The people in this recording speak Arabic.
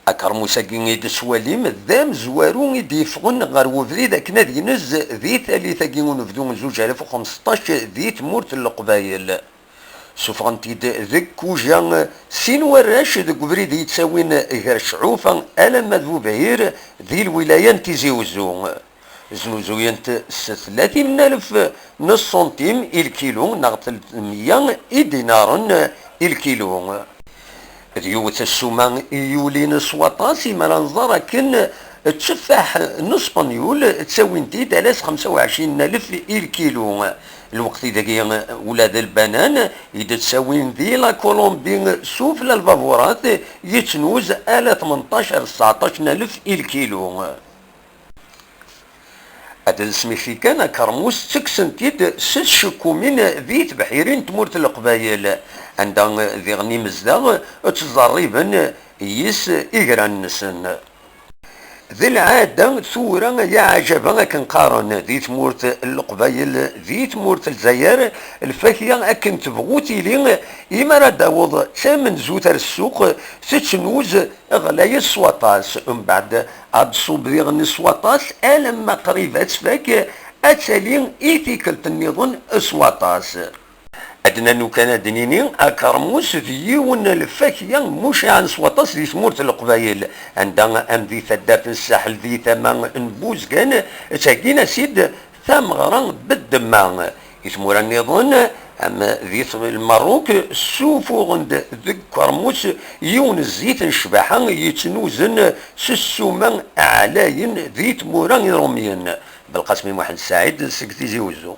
أكرموسا كي سواليم ذام زوارو يديفغن غير وفريد أكنا دينز ذي ثالثة كي نفذو 2015 ذي تمورت القبايل سوفغنتيد ذك كوجا سين وراش ذك وفريد يتساوين غير شعوفا ألا مذو بهير ذي الولاية تيزي وزو زنوزوينت 30,000 نص سنتيم الكيلو نغ 300 دينار الكيلو ريوت السومان يولين سواطاسي ما ننظر كن تشفح نسبانيول تساوي انتي 25,000 الكيلو الوقت داكي ولاد البنان إذا تساوي ذي لا كولومبي سفلى الفافورات يتنوز 18,000 الكيلو هذا السميشي كان كرموس تكسنتيد 6 شكومين ذيت بحيرين تمورت القبايل عندها ذي غني مزدا تزريبا يس إجران نسن ذي العادة ثورة يا عجبا كنقارن ذي تمورت القبايل ذي تمورت الجزائر الفاكهة أكن تبغوتي لي إما راه داوض ثمن زوتر السوق تتنوز غلاية سواطاس من بعد عاد صوب ذي غني سواطاس ألما قريبات فاك أتالي إيثيكل النظام سواطاس أدنى نو كان دنيني أكرموس ديون الفاكهة مش عن سواطاس دي تمورت القبايل عندها أم ذي ثدات الساحل ذي ثمان نبوز كان تاكينا سيد ثم غران بالدماغ يتمور النظام أم ذي الماروك سوفو عند ذي كرموس يون الزيت الشباحة يتنوزن سسوما علاين ذي تموران روميين بالقسم محمد سعيد سكتي زيوزو.